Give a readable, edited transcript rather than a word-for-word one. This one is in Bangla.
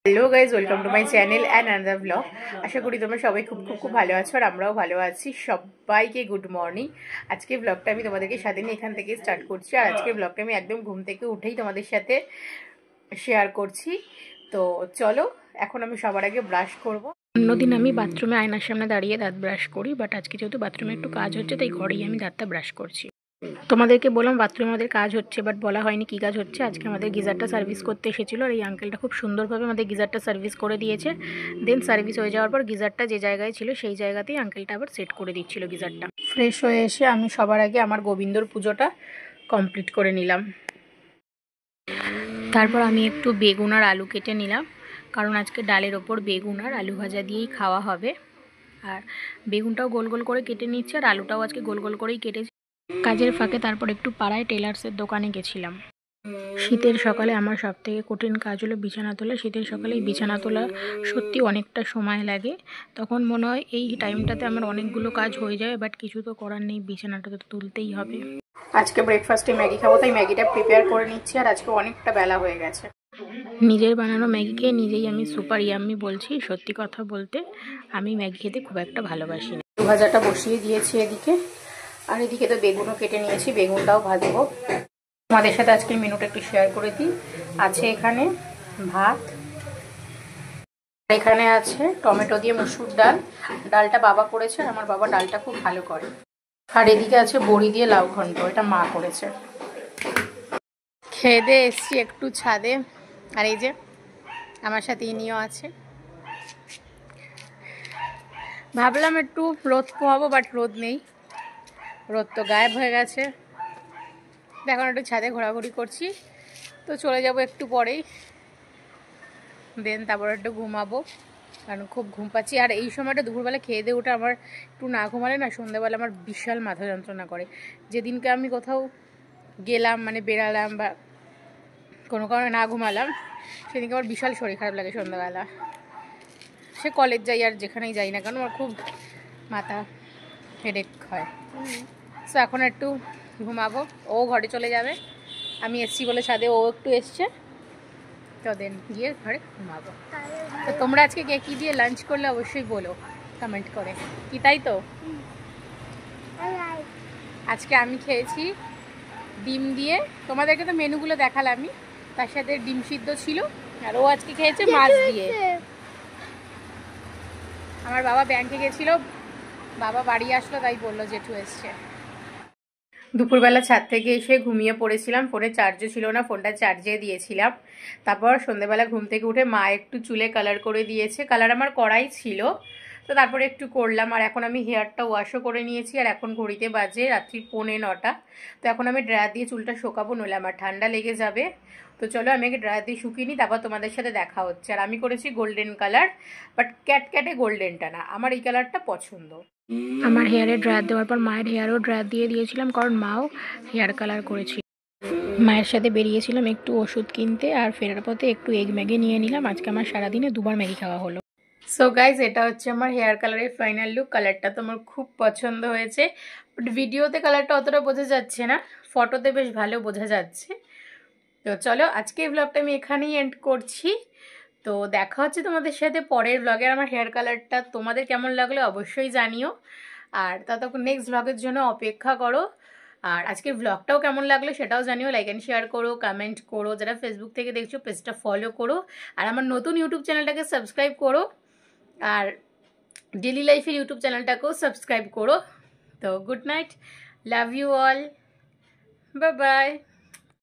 Hello guys, welcome to my channel and another blog. আশা করি তোমরা সবাই খুব খুব খুব ভালো আছো আর আমরাও ভালো আছি। সবাইকে গুড মর্নিং। আজকে ব্লগটা আমি তোমাদেরকে সাথে নিয়ে এখান থেকে স্টার্ট করছি। আর আজকের ব্লগটা আমি একদম ঘুম থেকে উঠেই তোমাদের সাথে শেয়ার করছি। তো চলো, এখন আমি সবার আগে ব্রাশ করব। অন্যদিন আমি বাথরুমে আয়নার সামনে দাঁড়িয়ে দাঁত ব্রাশ করি, বাট আজকে যেহেতু বাথরুমে একটু কাজ হচ্ছে তাই ঘরেই আমি দাঁতটা ব্রাশ করছি। তোমাদেরকে বললাম বাথরুমে আমাদের কাজ হচ্ছে, বাট বলা হয়নি কী কাজ হচ্ছে। আজকে আমাদের গিজারটা সার্ভিস করতে এসেছিলো আর এই আঙ্কেলটা খুব সুন্দরভাবে আমাদের গিজারটা সার্ভিস করে দিয়েছে। দেন সার্ভিস হয়ে যাওয়ার পর গিজারটা যে জায়গায় ছিল সেই জায়গাতেই আঙ্কেলটা আবার সেট করে দিচ্ছিল গিজারটা। ফ্রেশ হয়ে এসে আমি সবার আগে আমার গোবিন্দর পুজোটা কমপ্লিট করে নিলাম। তারপর আমি একটু বেগুন আর আলু কেটে নিলাম, কারণ আজকে ডালের ওপর বেগুন আর আলু ভাজা দিয়েই খাওয়া হবে। আর বেগুনটাও গোল গোল করে কেটে নিচ্ছে আর আলুটাও আজকে গোল গোল করেই কেটেছি। কাজের ফাঁকে তারপর একটু পাড়ায় টেলার্সের দোকানে গেছিলাম। শীতের সকালে আমার সবথেকে কঠিন কাজ হলো বিছানা তোলা। শীতের সকালে এই বিছানা তোলা সত্যি অনেকটা সময় লাগে। তখন মনে হয় এই টাইমটাতে আমার অনেকগুলো কাজ হয়ে যাবে, বাট কিছু তো করার নেই, বিছানাটা তো তুলতেই হবে। আজকে ব্রেকফাস্টে ম্যাগি খাবো, তাই ম্যাগিটা প্রিপেয়ার করে নিচ্ছি। আর আজকে অনেকটা বেলা হয়ে গেছে। নিজের বানানো ম্যাগি খেয়ে নিজেই আমি সুপার ইয়াম্মি বলছি। সত্যি কথা বলতে আমি ম্যাগি খেতে খুব একটা ভালোবাসি না। ভাজাটা বসিয়ে দিয়েছি এদিকে, আর এদিকে তো বেগুনও কেটে নিয়েছি, বেগুনটাও ভাজবো। আমাদের সাথে আজকের মেনুটা একটু শেয়ার করে দিই। আছে এখানে ভাত, এখানে আছে টমেটো দিয়ে মসুর ডাল। ডালটা বাবা করেছে, আমার বাবা ডালটা খুব ভালো করে। আর এদিকে আছে বড়ি দিয়ে লাউ ঘন্ট, এটা মা করেছে। খেয়ে দিয়ে এসছি একটু ছাদে, আর এই যে আমার সাথে ইনিও আছে। ভাবলাম একটু রোদ পোহাবো, বাট রোদ নেই, রোদ তো গায়েব হয়ে গেছে। এখন একটু ছাদে ঘোরাঘুরি করছি, তো চলে যাব একটু পরেই। দেন তারপর একটু ঘুমাবো, কারণ খুব ঘুম পাচ্ছি। আর এই সময়টা দুপুরবেলা খেয়ে দিয়ে উঠে আমার একটু না ঘুমালে না সন্ধ্যাবেলা আমার বিশাল মাথা যন্ত্রণা করে। যেদিনকে আমি কোথাও গেলাম, মানে বেরালাম বা কোনো কারণে না ঘুমালাম, সেদিনকে আমার বিশাল শরীর খারাপ লাগে সন্ধ্যাবেলা। সে কলেজ যাই আর যেখানেই যাই না কেন, আমার খুব মাথা হেডেক হয়। সো এখন একটু ঘুমাবো, ও ঘরে চলে যাবে, আমি এসছি বলে ছাদে, ও একটু এসছে, তো দেন গিয়ে ঘরে ঘুমাবো। তো তোমরা আজকে কে কী দিয়ে লাঞ্চ করলে অবশ্যই বলো কমেন্ট করে, কি তাই তো? আজকে আমি খেয়েছি ডিম দিয়ে, তোমাদেরকে তো মেনুগুলো দেখালামই, তার সাথে ডিম সিদ্ধ ছিল। আর ও আজকে খেয়েছে মাছ দিয়ে। আমার বাবা ব্যাংকে গেছিল, বাবা বাড়ি আসলো, তাই বললো জেঠু এসছে। দুপুরবেলা ছাদ থেকে এসে ঘুমিয়ে পড়েছিলাম, ফোনে চার্জও ছিল না, ফোনটা চার্জে দিয়েছিলাম। তারপর সন্ধ্যেবেলা ঘুম থেকে উঠে মা একটু চুলে কালার করে দিয়েছে, কালার আমার করাই ছিল, তো তারপরে একটু করলাম। আর এখন আমি হেয়ারটা ওয়াশও করে নিয়েছি, আর এখন ঘড়িতে বাজে রাত্রি 9:45। তো এখন আমি ড্রায়ার দিয়ে চুলটা শোকাবো, নইলে আমার ঠান্ডা লেগে যাবে। তো চলো আমি আগে ড্রায়ার দিয়ে শুকিয়ে নিই, তারপর তোমাদের সাথে দেখা হচ্ছে। আর আমি করেছি গোল্ডেন কালার, বাট ক্যাটক্যাটে গোল্ডেনটা না, আমার এই কালারটা পছন্দ। আমার হেয়ারে ড্রায়ার দেওয়ার পর মায়ের হেয়ারও ড্রায়ার দিয়ে দিয়েছিলাম, কারণ মাও হেয়ার কালার করেছিল। মায়ের সাথে বেরিয়েছিলাম একটু ওষুধ কিনতে, আর ফেরার পথে একটু এগ ম্যাগি নিয়ে নিলাম। আজকে আমার সারাদিনে 2বার ম্যাগি খাওয়া হলো। সো গাইজ, এটা হচ্ছে আমার হেয়ার কালারের ফাইনাল লুক। কালারটা তো আমার খুব পছন্দ হয়েছে, বাট ভিডিওতে কালারটা অতটা বোঝা যাচ্ছে না, ফটোতে বেশ ভালো বোঝা যাচ্ছে। তো চলো আজকে এই ব্লগটা আমি এখানেই এন্ড করছি। তো দেখা হচ্ছে তোমাদের সাথে পরের ব্লগে। আমার হেয়ার কালারটা তোমাদের কেমন লাগলো অবশ্যই জানিও, আর ততক্ষণ নেক্সট ব্লগের জন্য অপেক্ষা করো। আর আজকের ব্লগটাও কেমন লাগলো সেটাও জানিও, লাইক অ্যান্ড শেয়ার করো, কমেন্ট করো। যারা ফেসবুক থেকে দেখছো পেজটা ফলো করো, আর আমার নতুন ইউটিউব চ্যানেলটাকে সাবস্ক্রাইব করো, আর ডেলি লাইফের ইউটিউব চ্যানেলটাকেও সাবস্ক্রাইব করো। তো good night, love you all, bye by.